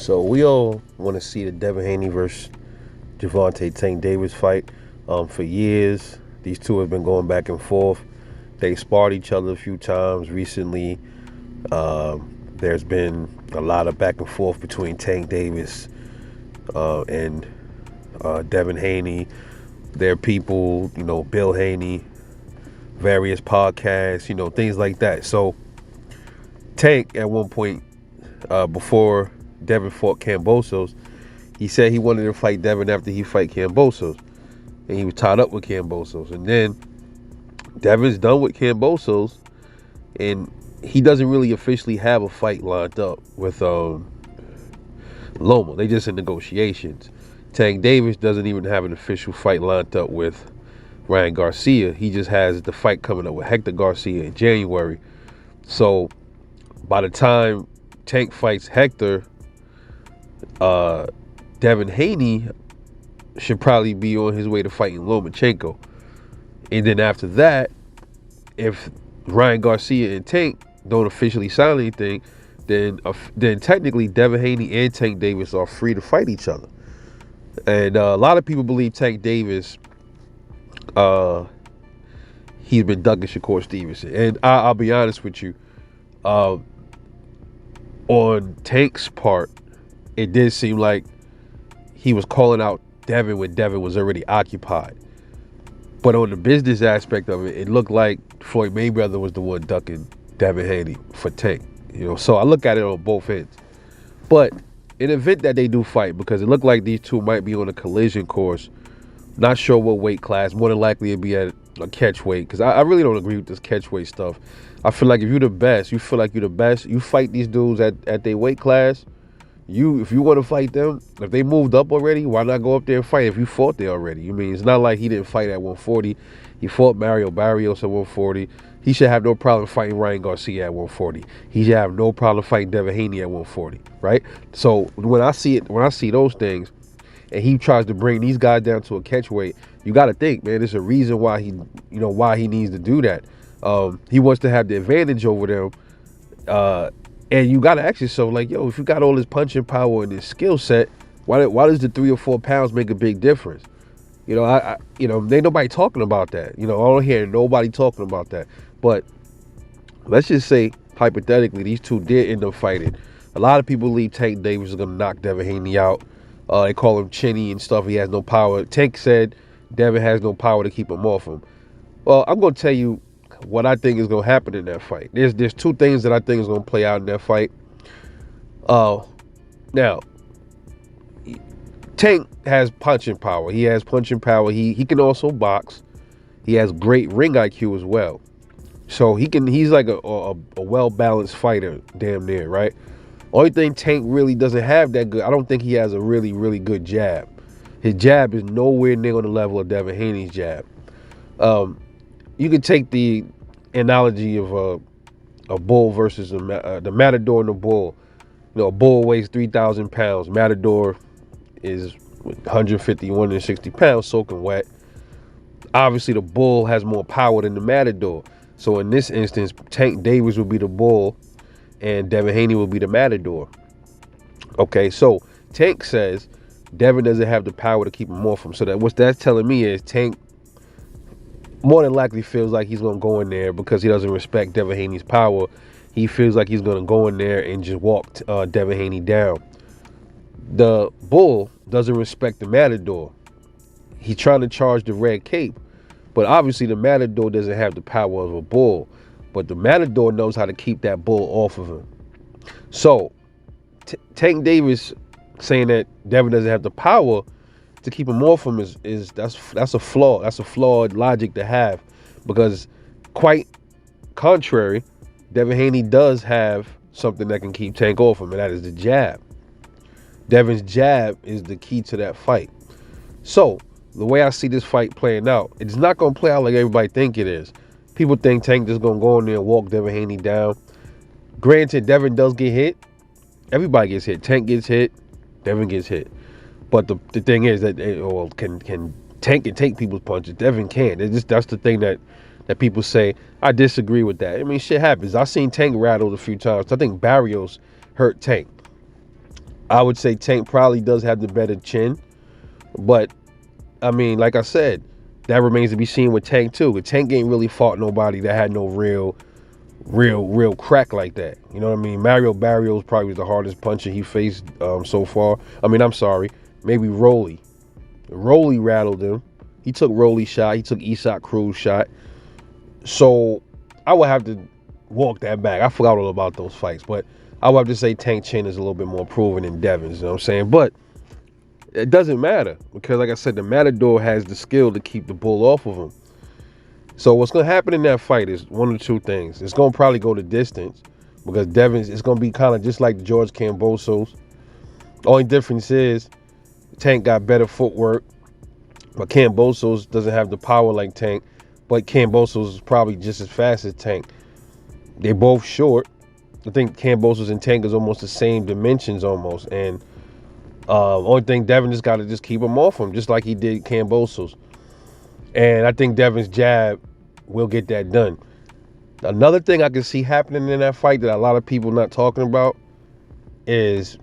So we all want to see the Devin Haney versus Gervonta Tank Davis fight. For years, these two have been going back and forth. They sparred each other a few times recently. There's been a lot of back and forth between Tank Davis and Devin Haney. There are people, Bill Haney, various podcasts, things like that. So Tank, at one point, before Devin fought Kambosos, he said he wanted to fight Devin after he fight Kambosos. And he was tied up with Kambosos. And then Devin's done with Kambosos, and he doesn't really officially have a fight lined up with Loma. They just in negotiations. Tank Davis doesn't even have an official fight lined up with Ryan Garcia. He just has the fight coming up with Hector Garcia in January. So by the time Tank fights Hector, Devin Haney should probably be on his way to fighting Lomachenko. And then after that, if Ryan Garcia and Tank don't officially sign anything, then technically Devin Haney and Tank Davis are free to fight each other. And a lot of people believe Tank Davis, he's been ducking Shakur Stevenson. And I'll be honest with you, on Tank's part, it did seem like he was calling out Devin when Devin was already occupied. But on the business aspect of it, it looked like Floyd Mayweather was the one ducking Devin Haney for Tank. So I look at it on both ends. But in the event that they do fight, because it looked like these two might be on a collision course, not sure what weight class, more than likely it'd be at a catch weight, because I really don't agree with this catch weight stuff. I feel like if you're the best, you feel like you're the best, you fight these dudes at their weight class. If you want to fight them, if they moved up already, why not go up there and fight if you fought there already? It's not like he didn't fight at 140. He fought Mario Barrios at 140. He should have no problem fighting Ryan Garcia at 140. He should have no problem fighting Devin Haney at 140, right? So when I see those things, and he tries to bring these guys down to a catch weight, you got to think, man, there's a reason why why he needs to do that. He wants to have the advantage over them. And you got to ask yourself, like, if you got all this punching power and this skill set, why does the 3 or 4 pounds make a big difference? Ain't nobody talking about that. I don't hear nobody talking about that. But let's just say, hypothetically, these two did end up fighting. A lot of people believe Tank Davis is going to knock Devin Haney out. They call him chinny and stuff. He has no power. Tank said Devin has no power to keep him off him. Well, I'm going to tell you what I think is going to happen in that fight. There's two things that I think is going to play out in that fight. Now, Tank has punching power. He has punching power. He can also box. He has great ring IQ as well. So he's like a well-balanced fighter, damn near, right? Only thing Tank really doesn't have that good, I don't think he has a really, really good jab. His jab is nowhere near on the level of Devin Haney's jab. You can take the analogy of a bull versus the Matador and the bull. A bull weighs 3,000 pounds. Matador is 150, 160 pounds, soaking wet. Obviously, the bull has more power than the Matador. So in this instance, Tank Davis will be the bull, and Devin Haney will be the Matador. Okay, so Tank says Devin doesn't have the power to keep him off him. So what that's telling me is Tank more than likely feels like he's going to go in there because he doesn't respect Devin Haney's power. He feels like he's going to go in there and just walk Devin Haney down. The bull doesn't respect the Matador. He's trying to charge the red cape. But obviously the Matador doesn't have the power of a bull. But the Matador knows how to keep that bull off of him. So Tank Davis saying that Devin doesn't have the power to keep him off him that's a flaw. That's a flawed logic to have, because quite contrary, Devin Haney does have something that can keep Tank off him, and that is the jab. Devin's jab is the key to that fight. So the way I see this fight playing out, it's not going to play out like everybody think it is. People think Tank just going to go in there and walk Devin Haney down. Granted, Devin does get hit. Everybody gets hit. Tank gets hit. Devin gets hit. But the thing is that Tank can take people's punches. Devin can't. That's the thing that people say. I disagree with that. Shit happens. I've seen Tank rattled a few times. I think Barrios hurt Tank. I would say Tank probably does have the better chin, but I mean, like I said, that remains to be seen with Tank too. But Tank ain't really fought nobody that had no real crack like that. You know what I mean? Mario Barrios probably was the hardest puncher he faced so far. I mean, I'm sorry, maybe Rolly. Rolly rattled him. He took Rolly's shot. He took Isak Cruz's shot. So I would have to walk that back. I forgot all about those fights, but I would have to say Tank Chin is a little bit more proven than Devin's. You know what I'm saying? But it doesn't matter because, like I said, the Matador has the skill to keep the bull off of him. So what's going to happen in that fight is one of two things. It's going to probably go the distance because Devin's, it's going to be kind of just like George Kambosos. Only difference is Tank got better footwork, but Kambosos doesn't have the power like Tank, but Kambosos is probably just as fast as Tank. They're both short. I think Kambosos and Tank is almost the same dimensions almost, and only thing Devin just got to just keep him off him, just like he did Kambosos. And I think Devin's jab will get that done. Another thing I can see happening in that fight that a lot of people not talking about is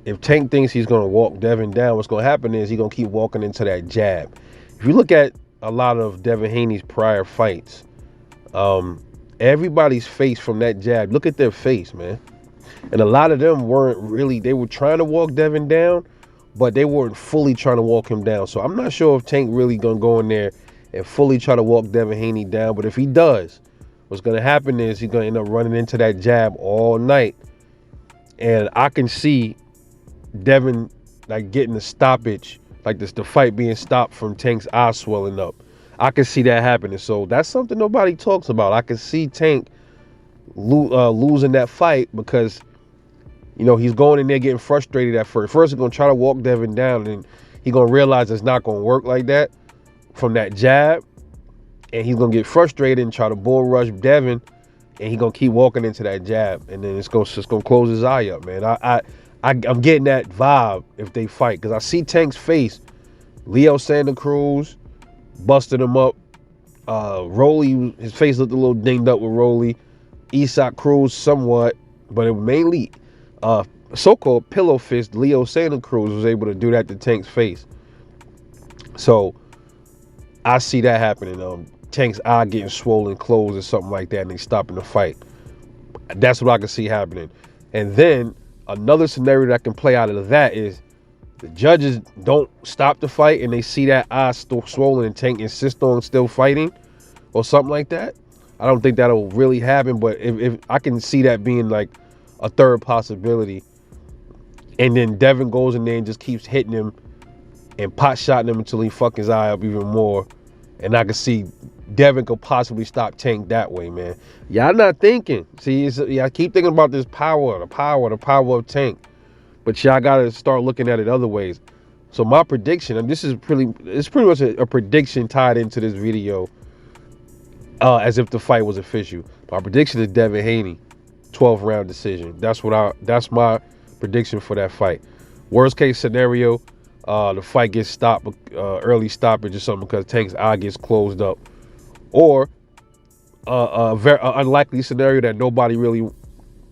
if Tank thinks he's going to walk Devin down, what's going to happen is he's going to keep walking into that jab. If you look at a lot of Devin Haney's prior fights, everybody's face from that jab, look at their face, man. And a lot of them weren't really, they were trying to walk Devin down, but they weren't fully trying to walk him down. So I'm not sure if Tank really gonna go in there and fully try to walk Devin Haney down. But if he does, what's gonna happen is he's gonna end up running into that jab all night. And I can see Devin like getting a stoppage, like the fight being stopped from Tank's eye swelling up. I can see that happening. So that's something nobody talks about. I can see Tank losing that fight because, you know, he's going in there getting frustrated at first. First, he's going to try to walk Devin down, and he's going to realize it's not going to work like that from that jab. And he's going to get frustrated and try to bull rush Devin, and he's going to keep walking into that jab. And then it's just going to close his eye up, man. I'm getting that vibe if they fight because I see Tank's face. Leo Santa Cruz busted him up. Rolly, his face looked a little dinged up with Rolly. Isak Cruz somewhat, but it mainly so-called pillow fist Leo Santa Cruz was able to do that to Tank's face. So I see that happening. Tank's eye getting swollen closed or something like that, and they stopping the fight. That's what I can see happening. And then another scenario that can play out of that is the judges don't stop the fight and they see that eye still swollen and Tank insists on still fighting or something like that. I don't think that'll really happen, but if I can see that being like a third possibility. And then Devin goes in there and just keeps hitting him and pot shotting him until he fuck his eye up even more. And I can see Devin could possibly stop Tank that way, man. Y'all not thinking. See, I keep thinking about this power of Tank. But y'all gotta start looking at it other ways. So my prediction, and it's pretty much a prediction tied into this video, as if the fight was official. My prediction is Devin Haney, 12th round decision. That's my prediction for that fight. Worst case scenario, the fight gets stopped, early stoppage or something because Tank's eye gets closed up. Or a very unlikely scenario that nobody really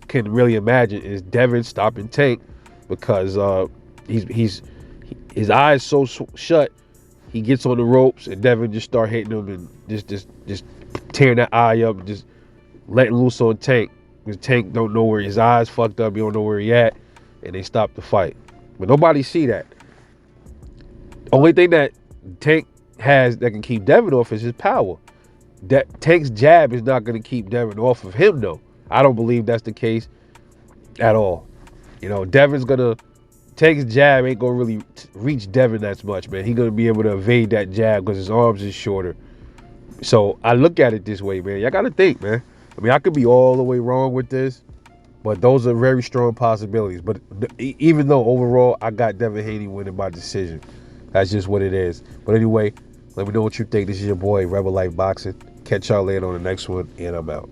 can imagine is Devin stopping Tank because his eyes so shut, he gets on the ropes and Devin just start hitting him and just tearing that eye up, just letting loose on Tank. Because Tank don't know where his eyes fucked up, he don't know where he at, and they stop the fight. But nobody see that. Only thing that Tank has that can keep Devin off is his power. That Tank's jab is not going to keep Devin off of him, though. I don't believe that's the case at all. You know, Tank's jab ain't going to really reach Devin that much, man. He's going to be able to evade that jab because his arms is shorter. So I look at it this way, man. Y'all got to think, man. I mean, I could be all the way wrong with this, but those are very strong possibilities. But even though overall I got Devin Haney winning by decision, that's just what it is. But anyway, let me know what you think. This is your boy, Rebel Life Boxing. Catch y'all later on the next one, and I'm out.